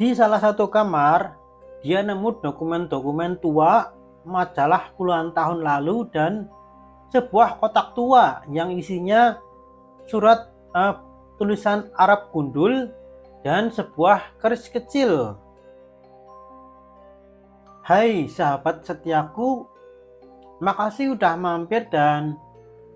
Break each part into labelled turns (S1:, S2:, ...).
S1: Di salah satu kamar, dia nemu dokumen-dokumen tua, majalah puluhan tahun lalu, dan sebuah kotak tua yang isinya surat tulisan Arab gundul dan sebuah keris kecil. Hai sahabat setiaku, makasih udah mampir dan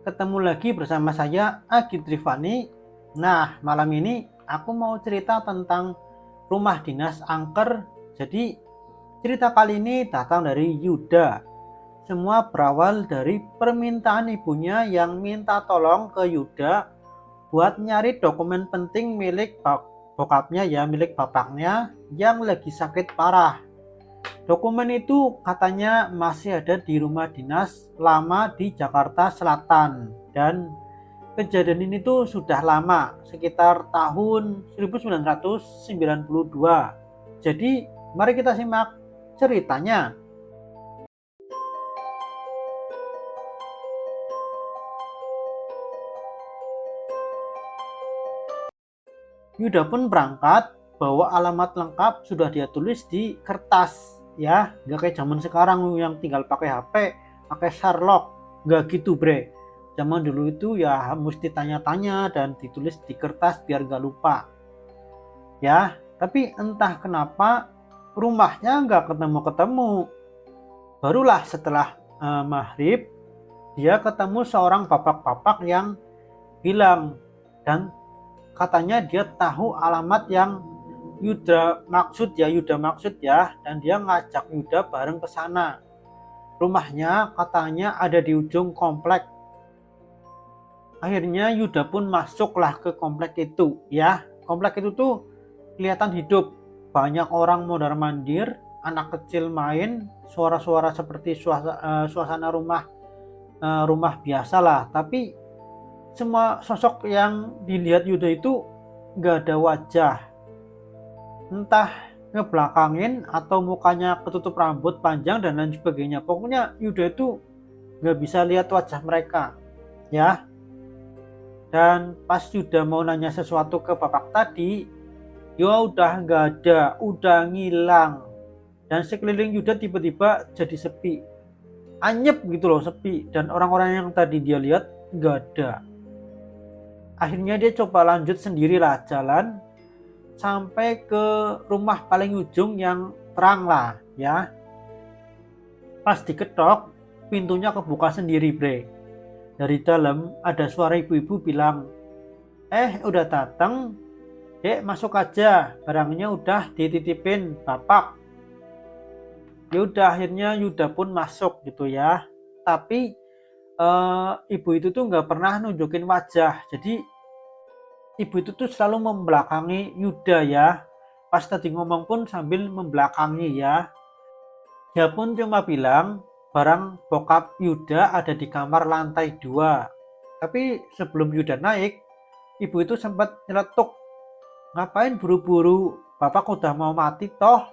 S1: ketemu lagi bersama saya Agit Rifani. Nah, malam ini aku mau cerita tentang rumah dinas angker. Jadi cerita kali ini datang dari Yuda. Semua berawal dari permintaan ibunya yang minta tolong ke Yuda buat nyari dokumen penting milik bokapnya, ya milik bapaknya yang lagi sakit parah. Dokumen itu katanya masih ada di rumah dinas lama di Jakarta Selatan, dan kejadian ini tuh sudah lama, sekitar tahun 1992. Jadi mari kita simak ceritanya. Yuda pun berangkat, bawa alamat lengkap sudah dia tulis di kertas, ya nggak kayak zaman sekarang yang tinggal pakai HP, pakai Sherlock, nggak gitu bre. Zaman dulu itu ya mesti tanya-tanya dan ditulis di kertas biar nggak lupa, ya. Tapi entah kenapa rumahnya nggak ketemu-ketemu. Barulah setelah maghrib dia ketemu seorang bapak-bapak yang bilang, dan katanya dia tahu alamat yang Yuda maksud ya, dan dia ngajak Yuda bareng ke sana. Rumahnya katanya ada di ujung komplek. Akhirnya Yuda pun masuklah ke komplek itu, ya. Komplek itu tuh kelihatan hidup, banyak orang mondar-mandir, anak kecil main, suara-suara seperti suasana rumah biasa lah. Tapi semua sosok yang dilihat Yuda itu nggak ada wajah, entah ngebelakangin atau mukanya ketutup rambut panjang dan lain sebagainya. Pokoknya Yuda itu nggak bisa lihat wajah mereka, ya. Dan pas Yuda mau nanya sesuatu ke bapak tadi, ya udah nggak ada, udah ngilang. Dan sekeliling Yuda tiba-tiba jadi sepi, anyep gitu loh, sepi. Dan orang-orang yang tadi dia lihat nggak ada. Akhirnya dia coba lanjut sendirilah jalan sampai ke rumah paling ujung yang terang lah, ya. Pas diketok, pintunya kebuka sendiri bre. Dari dalam ada suara ibu-ibu bilang, udah datang, dek masuk aja, barangnya udah dititipin bapak. Ya udah, akhirnya Yuda pun masuk gitu ya. Tapi ibu itu tuh nggak pernah nunjukin wajah. Jadi ibu itu tuh selalu membelakangi Yuda ya. Pas tadi ngomong pun sambil membelakangi ya. Dia pun cuma bilang barang bokap Yuda ada di kamar lantai 2. Tapi sebelum Yuda naik, ibu itu sempat nyeletuk, ngapain buru-buru, bapak udah mau mati toh.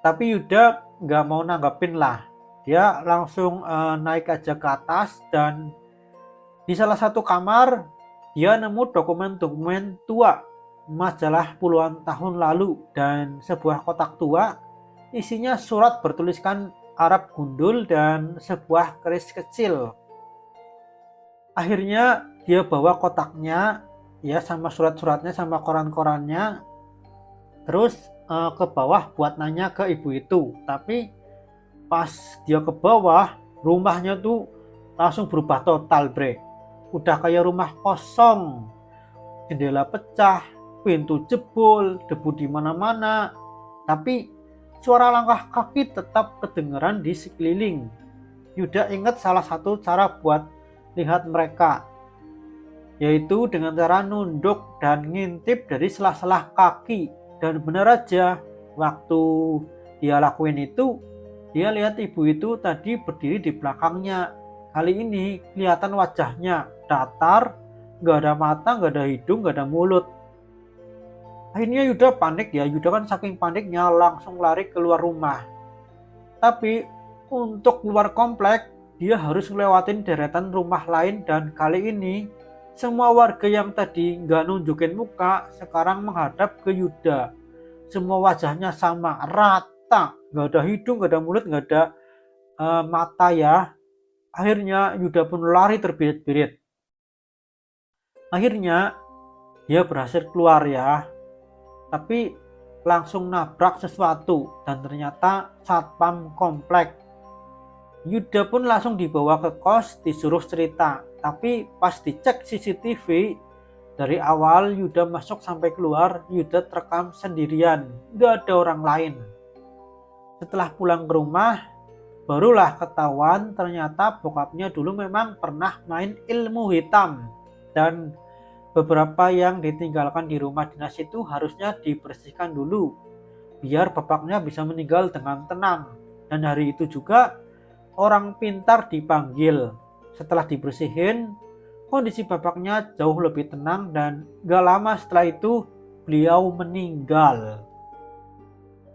S1: Tapi Yuda nggak mau nanggapin lah. Dia langsung naik aja ke atas, dan di salah satu kamar dia nemu dokumen-dokumen tua, majalah puluhan tahun lalu, dan sebuah kotak tua isinya surat bertuliskan Arab gundul dan sebuah keris kecil. Akhirnya dia bawa kotaknya ya, sama surat-suratnya sama koran-korannya, terus ke bawah buat nanya ke ibu itu. Tapi pas dia ke bawah, rumahnya tuh langsung berubah total bre. Udah kayak rumah kosong, jendela pecah, pintu jebol, debu di mana-mana. Tapi suara langkah kaki tetap kedengaran di sekeliling. Yuda ingat salah satu cara buat lihat mereka, yaitu dengan cara nunduk dan ngintip dari sela-sela kaki. Dan benar aja, waktu dia lakuin itu, dia lihat ibu itu tadi berdiri di belakangnya. Kali ini kelihatan wajahnya datar, gak ada mata, gak ada hidung, gak ada mulut. Akhirnya Yuda panik ya, Yuda kan saking paniknya langsung lari keluar rumah. Tapi untuk keluar komplek, dia harus ngelewatin deretan rumah lain, dan kali ini semua warga yang tadi nggak nunjukin muka sekarang menghadap ke Yuda. semua wajahnya sama, rata, nggak ada hidung, nggak ada mulut, nggak ada mata ya. Akhirnya Yuda pun lari terbirit-birit. Akhirnya dia berhasil keluar ya, tapi langsung nabrak sesuatu dan ternyata satpam komplek. Yuda pun langsung dibawa ke kos, disuruh cerita. Tapi pas dicek CCTV, dari awal Yuda masuk sampai keluar, Yuda terekam sendirian, gak ada orang lain. Setelah pulang ke rumah, barulah ketahuan ternyata bokapnya dulu memang pernah main ilmu hitam. Dan beberapa yang ditinggalkan di rumah dinas itu harusnya dibersihkan dulu, biar bapaknya bisa meninggal dengan tenang. Dan hari itu juga orang pintar dipanggil. Setelah dibersihin, kondisi bapaknya jauh lebih tenang dan gak lama setelah itu beliau meninggal.